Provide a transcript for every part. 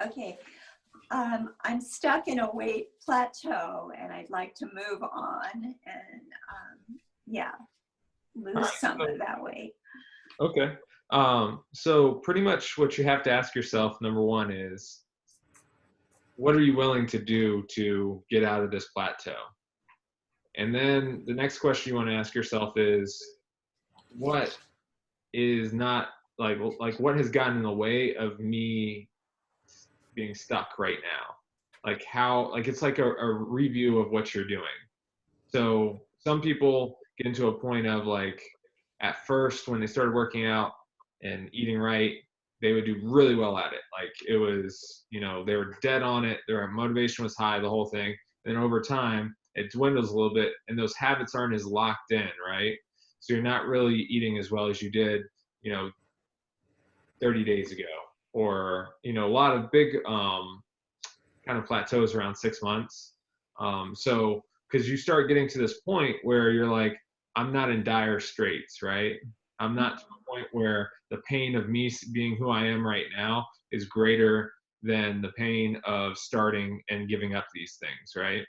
Okay. I'm stuck in a weight plateau and I'd like to move on and yeah, lose some of that weight. Okay. So pretty much what you have to ask yourself, number one, is what are you willing to do to get out of this plateau? And then the next question you want to ask yourself is what is not like what has gotten in the way of me being stuck right now? Like how like it's like a review of what you're doing. So some people get into a point of like at first when they started working out and eating right, they would do really well at it. Like it was, they were dead on it. Their motivation was high, the whole thing. And then over time, it dwindles a little bit and those habits aren't as locked in, right? So you're not really eating as well as you did, you know, 30 days ago. Or, a lot of big kind of plateaus around 6 months. So because you start getting to this point where you're like, I'm not in dire straits, right? I'm not to the point where the pain of me being who I am right now is greater than the pain of starting and giving up these things, right?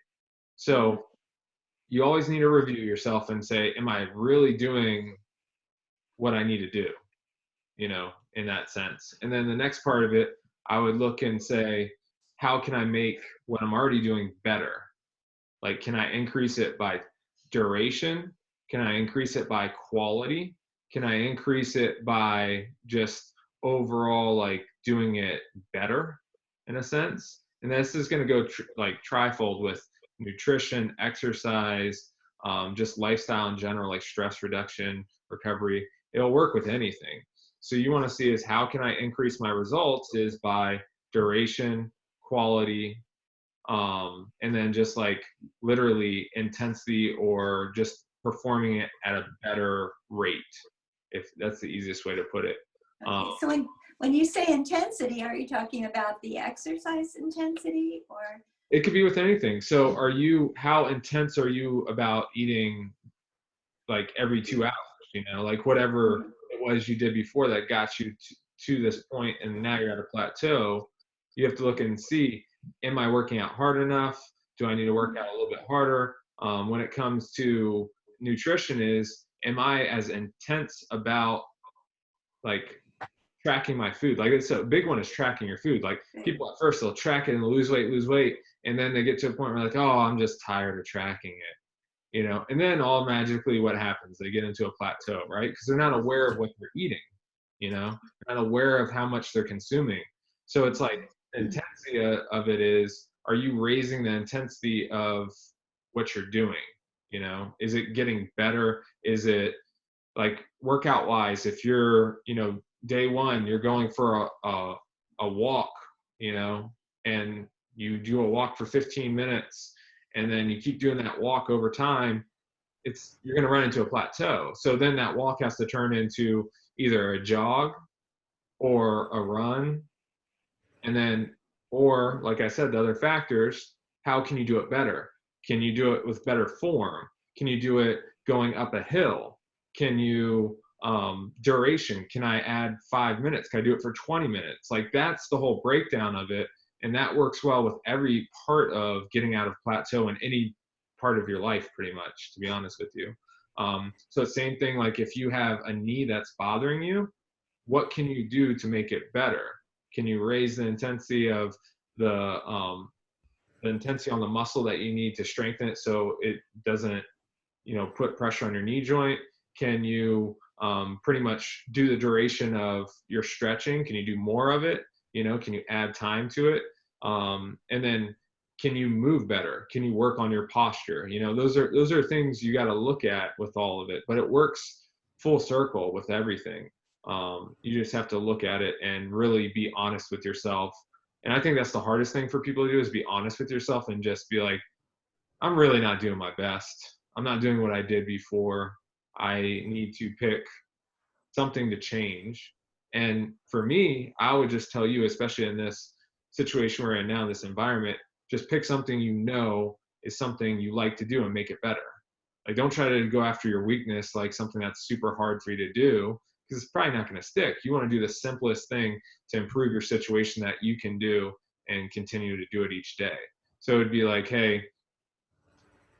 So you always need to review yourself and say, am I really doing what I need to do, in that sense? And then the next part of it, I would look and say, how can I make what I'm already doing better? Like, can I increase it by duration? Can I increase it by quality? Can I increase it by just overall, like, doing it better in a sense? And this is going to go like trifold with nutrition, exercise, just lifestyle in general, like stress reduction, recovery. It'll work with anything. So you want to see is how can I increase my results is by duration, quality, and then just like literally intensity or just performing it at a better rate, if that's the easiest way to put it. Okay, so when you say intensity, are you talking about the exercise intensity or? It could be with anything. So how intense are you about eating like every 2 hours, like whatever it was you did before that got you to this point and now you're at a plateau. You have to look and see, am I working out hard enough? Do I need to work out a little bit harder? When it comes to nutrition am I as intense about like tracking my food? Like it's a big one is tracking your food. Like people at first they'll track it and lose weight. And then they get to a point where like, oh, I'm just tired of tracking it. And then all magically what happens? They get into a plateau, right? Because they're not aware of what they're eating, they're not aware of how much they're consuming. So it's like the intensity of it is, are you raising the intensity of what you're doing? Is it getting better? Is it like workout wise, if you're, day one, you're going for a walk, and you do a walk for 15 minutes and then you keep doing that walk over time, you're going to run into a plateau. So then that walk has to turn into either a jog or a run. And then, or like I said, the other factors, how can you do it better? Can you do it with better form? Can you do it going up a hill? Can you, duration, can I add 5 minutes? Can I do it for 20 minutes? Like that's the whole breakdown of it. And that works well with every part of getting out of plateau in any part of your life, pretty much, to be honest with you. So same thing, like if you have a knee that's bothering you, what can you do to make it better? Can you raise the intensity of the intensity on the muscle that you need to strengthen it so it doesn't, put pressure on your knee joint? Can you pretty much do the duration of your stretching? Can you do more of it? Can you add time to it? And then can you move better? Can you work on your posture? Those are things you got to look at with all of it, but it works full circle with everything. You just have to look at it and really be honest with yourself. And I think that's the hardest thing for people to do is be honest with yourself and just be like, I'm really not doing my best. I'm not doing what I did before. I need to pick something to change. And for me, I would just tell you, especially in this situation we're in now, this environment, just pick something is something you like to do and make it better. Like don't try to go after your weakness, like something that's super hard for you to do, because it's probably not going to stick. You want to do the simplest thing to improve your situation that you can do and continue to do it each day. So it'd be like, hey,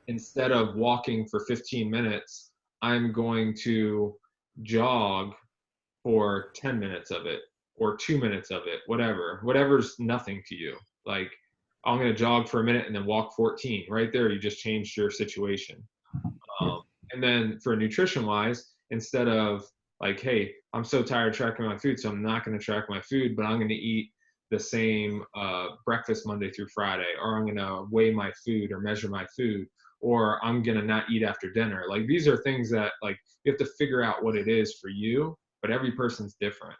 instead of walking for 15 minutes, I'm going to jog for 10 minutes of it or 2 minutes of it, whatever's nothing to you. Like, I'm going to jog for a minute and then walk 14. Right there, you just changed your situation. And then for nutrition wise, instead of like, hey, I'm so tired of tracking my food, so I'm not going to track my food, but I'm going to eat the same breakfast Monday through Friday, or I'm going to weigh my food or measure my food, or I'm going to not eat after dinner. Like, these are things that, like, you have to figure out what it is for you, but every person's different.